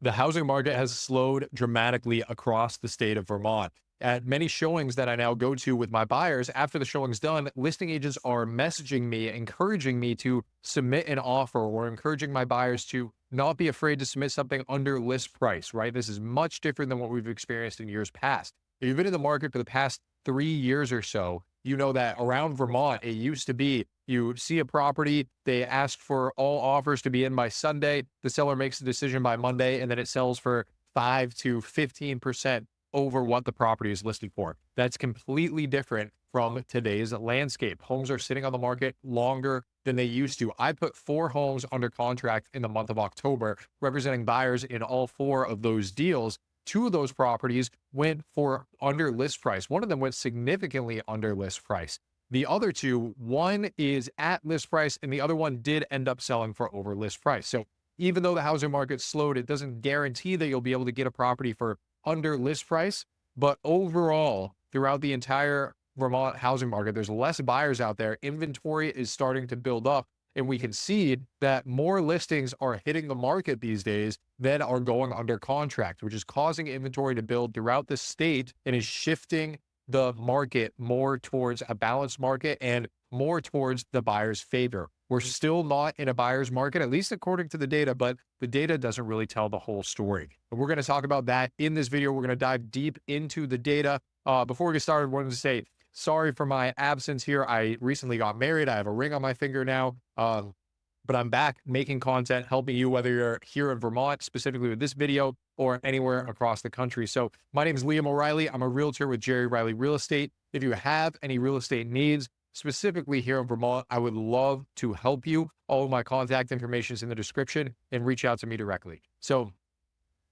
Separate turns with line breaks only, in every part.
The housing market has slowed dramatically across the state of Vermont. At many showings that I now go to with my buyers, after the showing's done, listing agents are messaging me, encouraging me to submit an offer or encouraging my buyers to not be afraid to submit something under list price, right? This is much different than what we've experienced in years past. If you've been in the market for the past 3 years or so, you know that around Vermont, it used to be you see a property, they ask for all offers to be in by Sunday, the seller makes a decision by Monday, and then it sells for 5 to 15% over what the property is listed for. That's completely different from today's landscape. Homes are sitting on the market longer than they used to. I put 4 homes under contract in the month of October, representing buyers in all 4 of those deals. 2 of those properties went for under list price. One of them went significantly under list price. The other 2, one is at list price and the other one did end up selling for over list price. So even though the housing market slowed, it doesn't guarantee that you'll be able to get a property for under list price. But overall, throughout the entire Vermont housing market, there's less buyers out there. Inventory is starting to build up. And we can see that more listings are hitting the market these days than are going under contract, which is causing inventory to build throughout the state and is shifting the market more towards a balanced market and more towards the buyer's favor. We're still not in a buyer's market, at least according to the data, but the data doesn't really tell the whole story. And we're going to talk about that in this video. We're going to dive deep into the data. Before we get started, I wanted to say, sorry for my absence here. I recently got married. I have a ring on my finger now. But I'm back making content, helping you, whether you're here in Vermont, specifically with this video, or anywhere across the country. So my name is Liam O'Reilly. I'm a realtor with Jerry Riley Real Estate. If you have any real estate needs, specifically here in Vermont, I would love to help you. All of my contact information is in the description, and reach out to me directly. So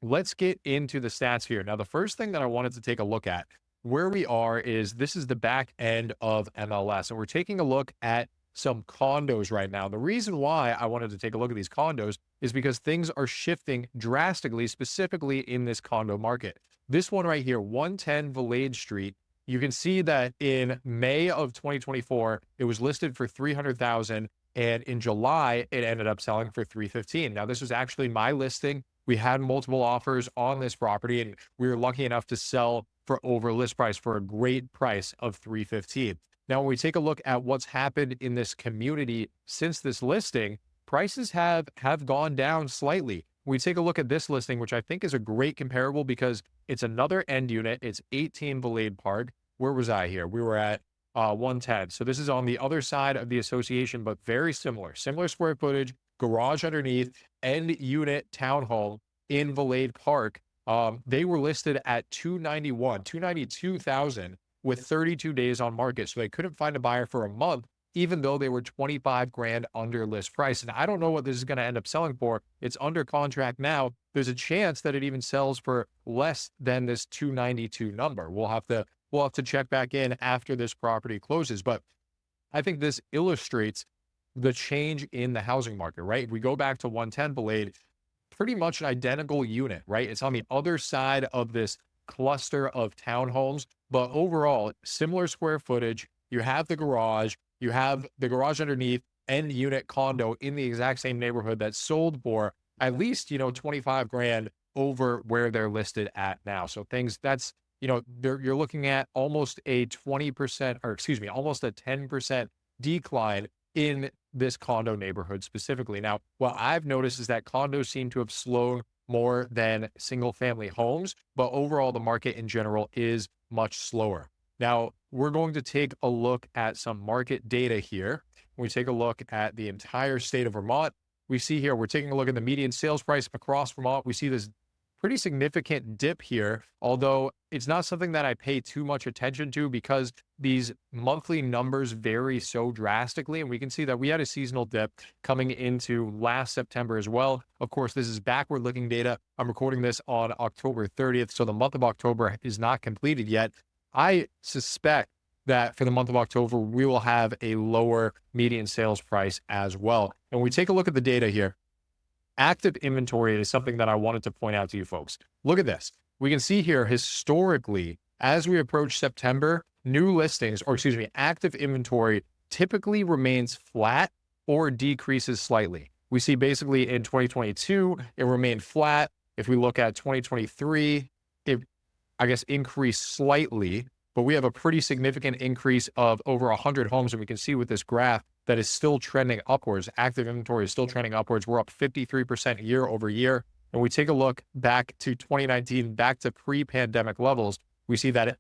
let's get into the stats here. Now, the first thing that I wanted to take a look at where we are is this is the back end of MLS, and we're taking a look at some condos right now. The reason why I wanted to take a look at these condos is because things are shifting drastically, specifically in this condo market. This one right here, 110 Valade Street, you can see that in May of 2024, it was listed for 300,000, and in July, it ended up selling for 315. Now, this was actually my listing. We had multiple offers on this property, and we were lucky enough to sell for over list price for a great price of 315. Now, when we take a look at what's happened in this community since this listing, prices have gone down slightly. We take a look at this listing, which I think is a great comparable because it's another end unit. It's 18 Valade Park. Where was I here? We were at 110. So this is on the other side of the association, but very similar. Similar square footage, garage underneath, end unit townhome in Valade Park. They were listed at 292,000 with 32 days on market. So they couldn't find a buyer for a month, even though they were 25 grand under list price. And I don't know what this is going to end up selling for. It's under contract now. There's a chance that it even sells for less than this 292 number. We'll have to check back in after this property closes. But I think this illustrates the change in the housing market, right? If we go back to 110 Blade, pretty much an identical unit, right? It's on the other side of this cluster of townhomes, but overall, similar square footage. You have the garage underneath, end unit condo in the exact same neighborhood that sold for at least, 25 grand over where they're listed at now. So things that's, you're looking at almost a 20%, or excuse me, almost a 10% decline in this condo neighborhood specifically. Now, what I've noticed is that condos seem to have slowed more than single family homes, but overall the market in general is much slower. Now, we're going to take a look at some market data here. When we take a look at the entire state of Vermont, we see here, we're taking a look at the median sales price across Vermont. We see this pretty significant dip here, although it's not something that I pay too much attention to because these monthly numbers vary so drastically. And we can see that we had a seasonal dip coming into last September as well. Of course, this is backward looking data. I'm recording this on October 30th. So the month of October is not completed yet. I suspect that for the month of October, we will have a lower median sales price as well. And we take a look at the data here. Active inventory is something that I wanted to point out to you folks. Look at this. We can see here historically, as we approach September, new listings, or excuse me, active inventory typically remains flat or decreases slightly. We see basically in 2022, it remained flat. If we look at 2023, it, I guess, increased slightly, but we have a pretty significant increase of over 100 homes. And we can see with this graph that is still trending upwards. Active inventory is still trending upwards. We're up 53% year over year. And we take a look back to 2019, back to pre-pandemic levels, we see that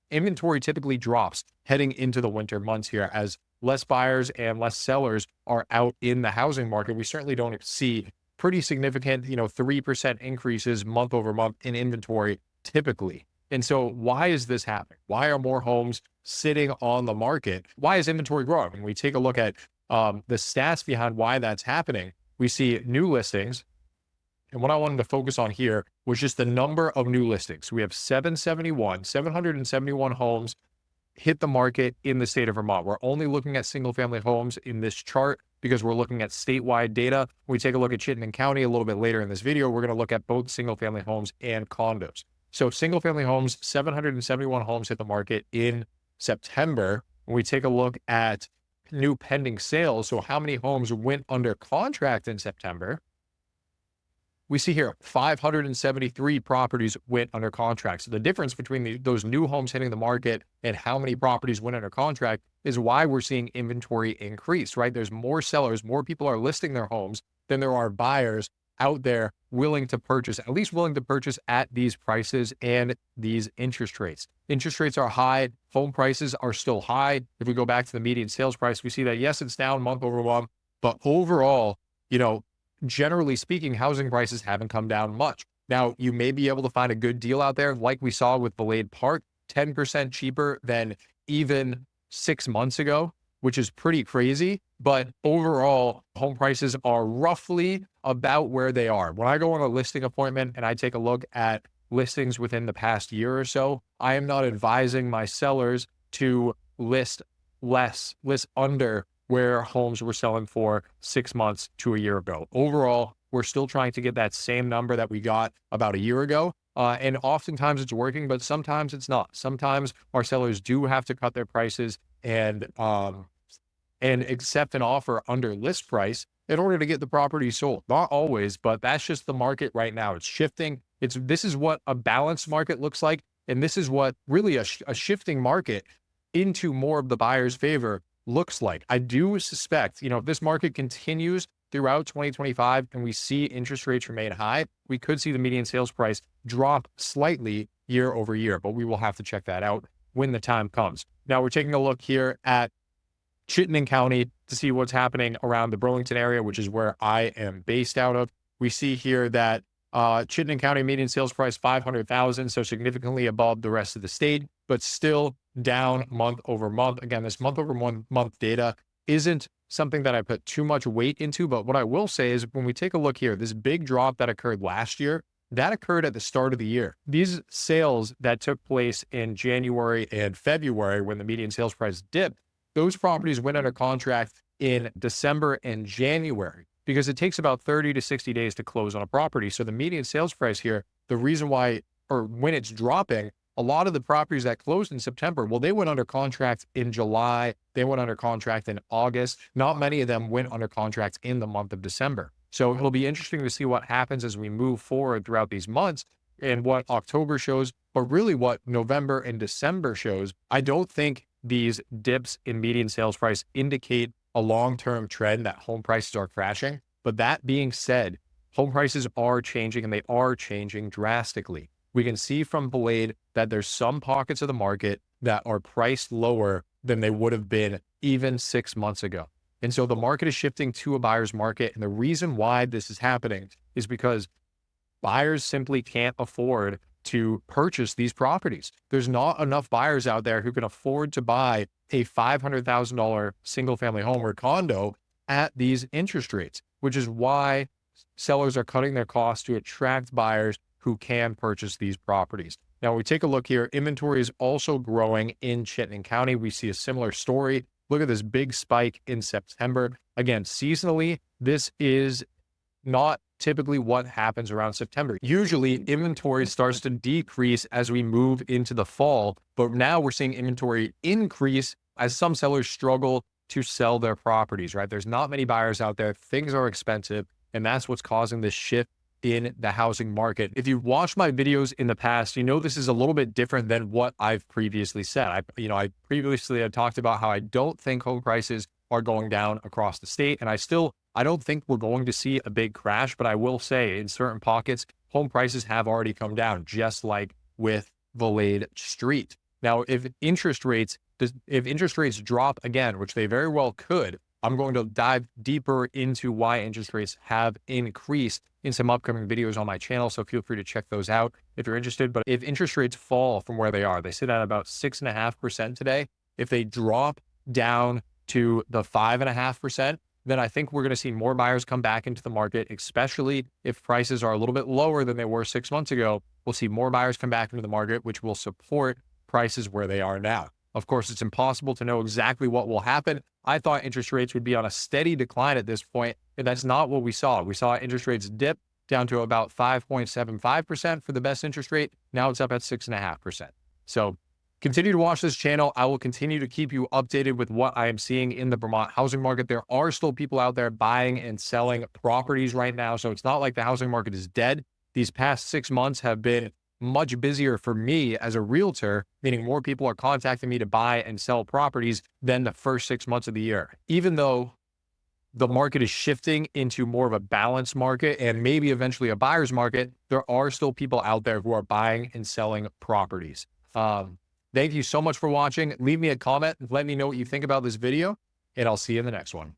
inventory typically drops heading into the winter months here as less buyers and less sellers are out in the housing market. We certainly don't see pretty significant, 3% increases month over month in inventory typically. And so why is this happening? Why are more homes sitting on the market? Why is inventory growing? When we take a look at the stats behind why that's happening, we see new listings. And what I wanted to focus on here was just the number of new listings. We have 771 homes hit the market in the state of Vermont. We're only looking at single family homes in this chart because we're looking at statewide data. When we take a look at Chittenden County a little bit later in this video, we're going to look at both single family homes and condos. So single family homes, 771 homes hit the market in September. When we take a look at new pending sales, so how many homes went under contract in September, we see here 573 properties went under contract. So the difference between those new homes hitting the market and how many properties went under contract is why we're seeing inventory increase, right? There's more sellers, more people are listing their homes than there are buyers out there willing to purchase, at least willing to purchase at these prices and these interest rates. Interest rates are high. Home prices are still high. If we go back to the median sales price, we see that, yes, it's down month over month, but overall, generally speaking, housing prices haven't come down much. Now, you may be able to find a good deal out there, like we saw with Valade Park, 10% cheaper than even 6 months ago, which is pretty crazy. But overall, home prices are roughly about where they are. When I go on a listing appointment and I take a look at listings within the past year or so, I am not advising my sellers to list under where homes were selling for 6 months to a year ago. Overall, we're still trying to get that same number that we got about a year ago. And oftentimes it's working, but sometimes it's not. Sometimes our sellers do have to cut their prices and accept an offer under list price in order to get the property sold. Not always, but that's just the market right now. It's shifting. This is what a balanced market looks like. And this is what really a shifting market into more of the buyer's favor looks like. I do suspect, if this market continues throughout 2025 and we see interest rates remain high, we could see the median sales price drop slightly year over year, but we will have to check that out when the time comes. Now we're taking a look here at Chittenden County to see what's happening around the Burlington area, which is where I am based out of. We see here that Chittenden County median sales price, $500,000, so significantly above the rest of the state, but still down month over month. Again, this month over month data isn't something that I put too much weight into, but what I will say is when we take a look here, this big drop that occurred last year, that occurred at the start of the year. These sales that took place in January and February when the median sales price dipped, those properties went under contract in December and January because it takes about 30 to 60 days to close on a property. So the median sales price here, the reason why, or when it's dropping, a lot of the properties that closed in September, well, they went under contract in July. They went under contract in August. Not many of them went under contract in the month of December. So it'll be interesting to see what happens as we move forward throughout these months and what October shows, but really what November and December shows. I don't think these dips in median sales price indicate a long-term trend that home prices are crashing. But that being said, home prices are changing and they are changing drastically. We can see from Valade that there's some pockets of the market that are priced lower than they would have been even 6 months ago. And so the market is shifting to a buyer's market. And the reason why this is happening is because buyers simply can't afford to purchase these properties. There's not enough buyers out there who can afford to buy a $500,000 single family home or condo at these interest rates, which is why sellers are cutting their costs to attract buyers who can purchase these properties. Now, when we take a look here, inventory is also growing in Chittenden County. We see a similar story. Look at this big spike in September. Again, seasonally, this is not typically what happens around September. Usually, inventory starts to decrease as we move into the fall, but now we're seeing inventory increase as some sellers struggle to sell their properties, right? There's not many buyers out there. Things are expensive, and that's what's causing this shift in the housing market. If you've watched my videos in the past, you know this is a little bit different than what I've previously said. I previously had talked about how I don't think home prices are going down across the state, and I don't think we're going to see a big crash, but I will say in certain pockets, home prices have already come down, just like with Valade Street. Now, if interest rates drop again, which they very well could, I'm going to dive deeper into why interest rates have increased in some upcoming videos on my channel. So feel free to check those out if you're interested. But if interest rates fall from where they sit at about 6.5% today. If they drop down to the 5.5%, then I think we're going to see more buyers come back into the market, especially if prices are a little bit lower than they were 6 months ago. We'll see more buyers come back into the market, which will support prices where they are now. Of course, it's impossible to know exactly what will happen. I thought interest rates would be on a steady decline at this point, and that's not what we saw. We saw interest rates dip down to about 5.75% for the best interest rate. Now it's up at 6.5%. So continue to watch this channel. I will continue to keep you updated with what I am seeing in the Vermont housing market. There are still people out there buying and selling properties right now. So it's not like the housing market is dead. These past 6 months have been much busier for me as a realtor, meaning more people are contacting me to buy and sell properties than the first 6 months of the year. Even though the market is shifting into more of a balanced market and maybe eventually a buyer's market, there are still people out there who are buying and selling properties. Thank you so much for watching. Leave me a comment. Let me know what you think about this video, and I'll see you in the next one.